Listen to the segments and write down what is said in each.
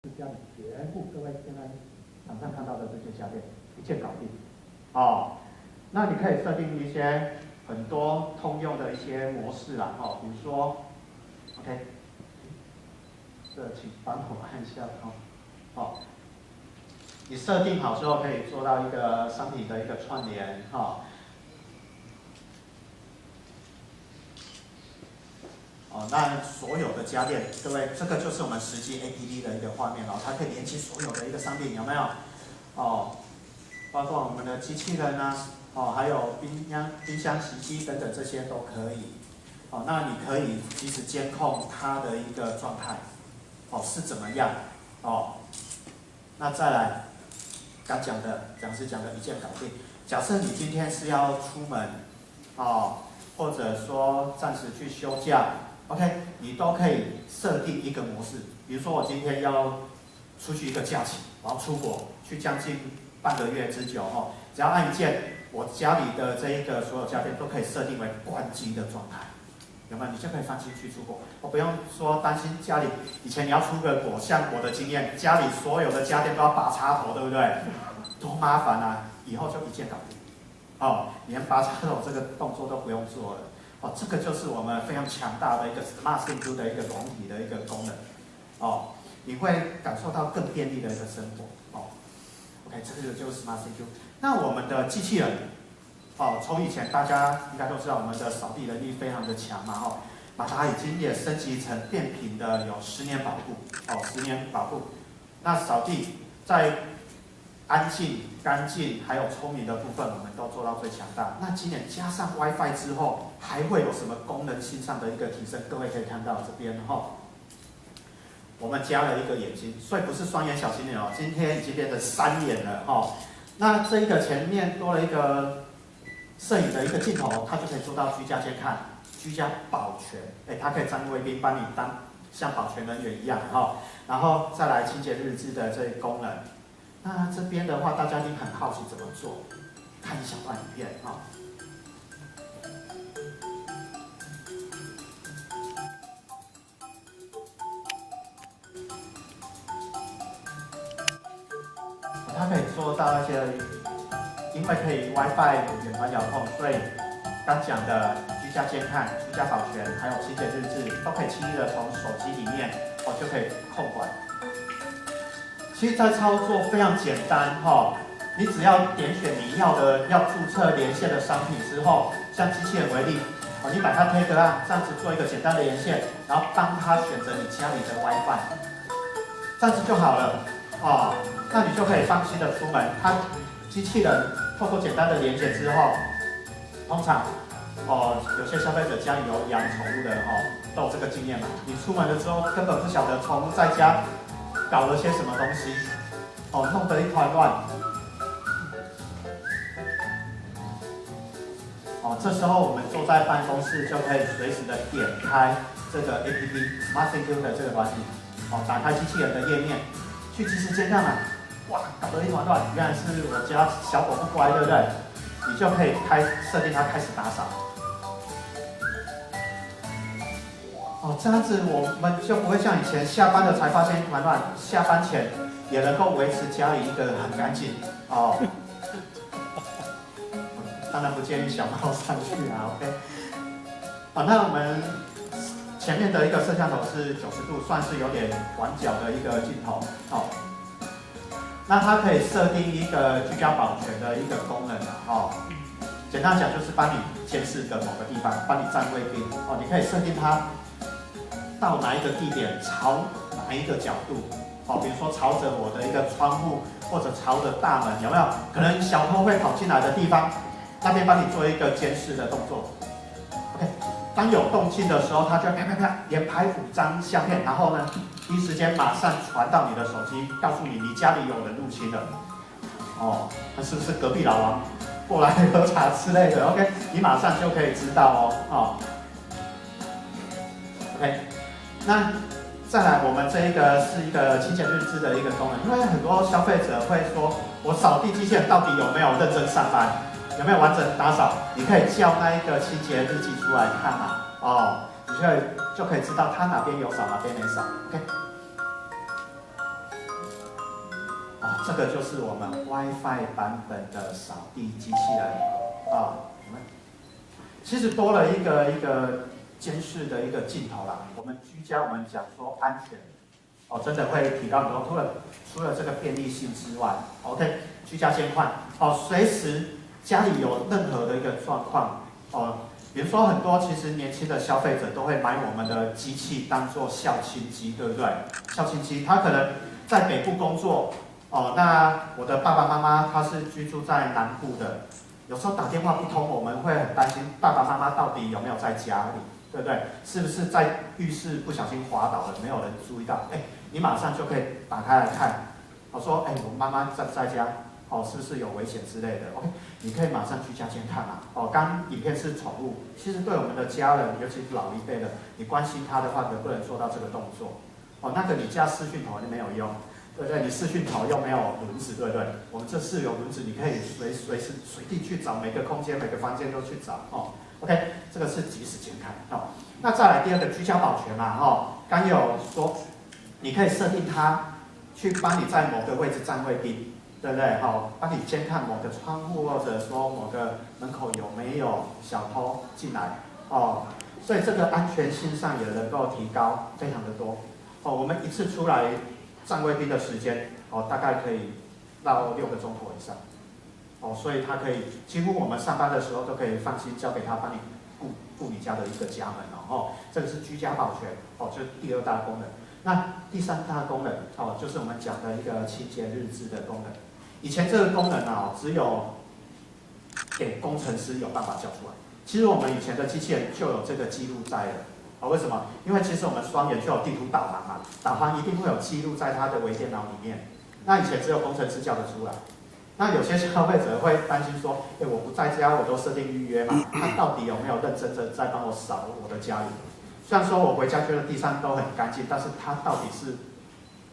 家里全部各位现在场上看到的这些家电一键搞定。哦，那你可以设定一些很多通用的一些模式啦，比如说 ，OK， 这请帮我按一下你设定好之后可以做到一个商品的一个串联那所有的家电，各位，这个就是我们实际 APP 的一个画面它可以连接所有的一个商品，有没有？包括我们的机器人还有冰箱、洗衣机等等这些都可以。那你可以及时监控它的一个状态，是怎么样？那再来，刚讲的讲师讲的一键搞定。假设你今天是要出门，或者说暂时去休假。OK， 你都可以设定一个模式，比如说我今天要出去一个假期，我要出国去将近半个月之久只要按一键，我家里的这一个所有家电都可以设定为关机的状态，有没有？你就可以放心去出国，我不用说担心家里以前你要出个国，像我的经验，家里所有的家电都要拔插头，对不对？多麻烦啊！以后就一键搞定，连拔插头这个动作都不用做了。这个就是我们非常强大的一个 Smart CPU 的一个软体的一个功能你会感受到更便利的一个生活OK， 这个就是 Smart CPU。那我们的机器人从以前大家应该都知道，我们的扫地能力非常的强嘛把它已经也升级成变频的，有10年保护10年保护。那扫地在安静、干净还有聪明的部分，我们都做到最强大。那今年加上 WiFi 之后，还会有什么功能性上的一个提升？各位可以看到这边我们加了一个眼睛，所以不是双眼小精灵今天已经变成3眼了那这一个前面多了一个摄影的一个镜头，它就可以做到居家监看、居家保全。它可以站卫兵帮你当像保全人员一样然后再来清洁日志的这一功能。那这边的话，大家一定很好奇怎么做，看一小段影片它可以做到那些，因为可以 WiFi 远端遥控，所以刚讲的居家监看、居家保全，还有清洁日志，都可以轻易的从手机里面就可以控管。其实这操作非常简单你只要点选你要注册连线的商品之后，像机器人为例你把它推这样子做一个简单的连线，然后帮它选择你家里的 WiFi， 这样子就好了那你就可以放心的出门。它机器人透过简单的连接之后，通常有些消费者家里有养宠物的都有这个经验嘛。你出门了之后根本不晓得宠物在家搞了些什么东西弄得一团乱这时候我们坐在办公室就可以随时的点开这个 APP Smart CPU 的这个软体打开机器人的页面，去及时监看嘛。哇，搞得一团乱，原来是我家小狗不乖，对不对？你就可以设定它开始打扫。这样子我们就不会像以前下班了才发现一团乱，下班前也能够维持家里一个很干净当然不建议小猫上去OK。那我们前面的一个摄像头是90度，算是有点广角的一个镜头那它可以设定一个居家保全的一个功能简单讲就是帮你监视的某个地方，帮你站卫兵你可以设定它到哪一个地点，朝哪一个角度比如说朝着我的一个窗户，或者朝着大门，有没有？可能小偷会跑进来的地方，那边帮你做一个监视的动作。OK， 当有动静的时候，它就啪啪啪连拍5张相片，然后呢，第一时间马上传到你的手机，告诉你家里有人入侵了。那是不是隔壁老王过来喝茶之类的 ？OK， 你马上就可以知道OK， 那再来，我们这一个是一个清洁日志的一个功能，因为很多消费者会说，我扫地机器人到底有没有认真上班，有没有完整打扫？你可以叫那一个清洁日记出来看嘛，你就可以知道他哪边有扫，哪边没扫。OK，这个就是我们 WiFi 版本的扫地机器人啊。其实多了一个监视的一个镜头啦。我们居家我们讲说安全，哦，真的会提高很多。除了这个便利性之外 ，OK， 居家监控，哦，随时家里有任何的一个状况，哦，比如说很多其实年轻的消费者都会买我们的机器当做孝亲机，对不对？孝亲机，他可能在北部工作，哦，那我的爸爸妈妈他是居住在南部的。有时候打电话不通，我们会很担心爸爸妈妈到底有没有在家里，对不对？是不是在浴室不小心滑倒了，没有人注意到？哎，你马上就可以打开来看，我说，哎，我妈妈在家，哦，是不是有危险之类的 ？OK， 你可以马上居家监看嘛。哦，刚影片是宠物，其实对我们的家人，尤其是老一辈的，你关心他的话，能不能做到这个动作？哦，那个你架视讯头就没有用。对不对？你视讯头又没有轮子，对不对？我们这是有轮子，你可以随时随地去找，每个空间、每个房间都去找哦。OK， 这个是即时监看哦。那再来第二个居家保全嘛，哦，刚有说你可以设定它去帮你在某个位置站卫兵，对不对？好，帮你监看某个窗户或者说某个门口有没有小偷进来哦。所以这个安全性上也能够提高非常的多哦。我们一次出来站卫兵的时间哦，大概可以到6个钟头以上哦，所以他可以几乎我们上班的时候都可以放心交给他帮你顾你家的一个家门哦。这个是居家保全哦，就是第2大功能。那第3大功能哦，就是我们讲的一个清洁日志的功能。以前这个功能啊，只有给工程师有办法叫出来。其实我们以前的机器人就有这个记录在了。为什么？因为其实我们双眼就有地图导航嘛，导航一定会有记录在它的微电脑里面。那以前只有工程师叫得出来。那有些消费者会担心说，我不在家，我都设定预约嘛，他到底有没有认真的在帮我扫我的家里？虽然说我回家觉得地上都很干净，但是他到底是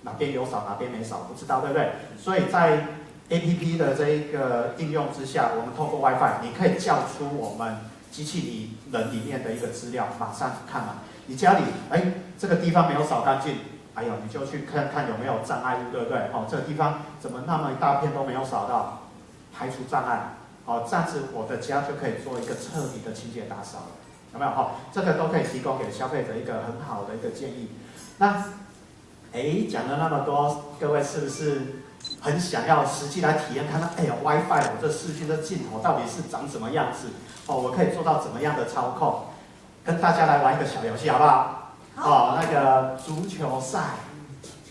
哪边有扫，哪边没扫，不知道，对不对？所以在 APP 的这一个应用之下，我们透过 WiFi， 你可以叫出我们机器人里面的一个资料，马上看嘛。你家里这个地方没有扫干净，你就去看看有没有障碍物，对不对？这个地方怎么那么一大片都没有扫到，排除障碍。这样子我的家就可以做一个彻底的清洁打扫了，有没有？这个都可以提供给消费者一个很好的一个建议。那讲了那么多，各位是不是很想要实际来体验看看？WiFi 我这视讯的镜头到底是长什么样子？我可以做到怎么样的操控？跟大家来玩一个小游戏，好不好？好。那个足球赛。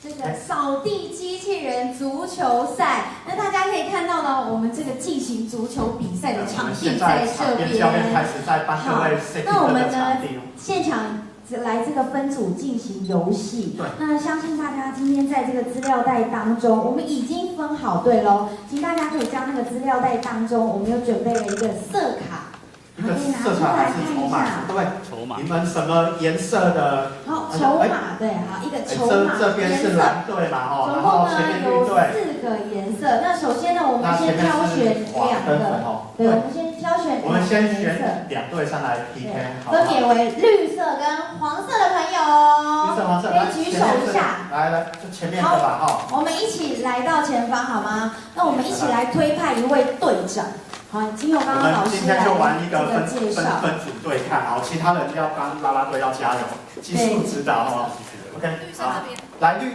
这个扫地机器人足球赛，那大家可以看到呢，我们这个进行足球比赛的场地在这边。教练开始在帮各位 set 那我们呢，地现场来这个分组进行游戏。那相信大家今天在这个资料袋当中，我们已经分好队喽，请大家可以将那个资料袋当中，我们有准备了一个色卡。一个色卡还是筹码？对，筹码。你们什么颜色的？好，筹码对，好，一个筹码这边是蓝队嘛，总共呢有4个颜色。那首先呢，我们先挑选2个，对，我们先挑选2个颜色。我们先选2队上来 PK， 分别为绿色跟黄色的朋友，绿色、黄色，可以举手一下。来，就前面的吧，我们一起来到前方好吗？那我们一起来推派一位队长。好，经由刚刚老师来介绍，分组对看，其他人要帮啦啦队要加油，技术指导OK，好，来绿。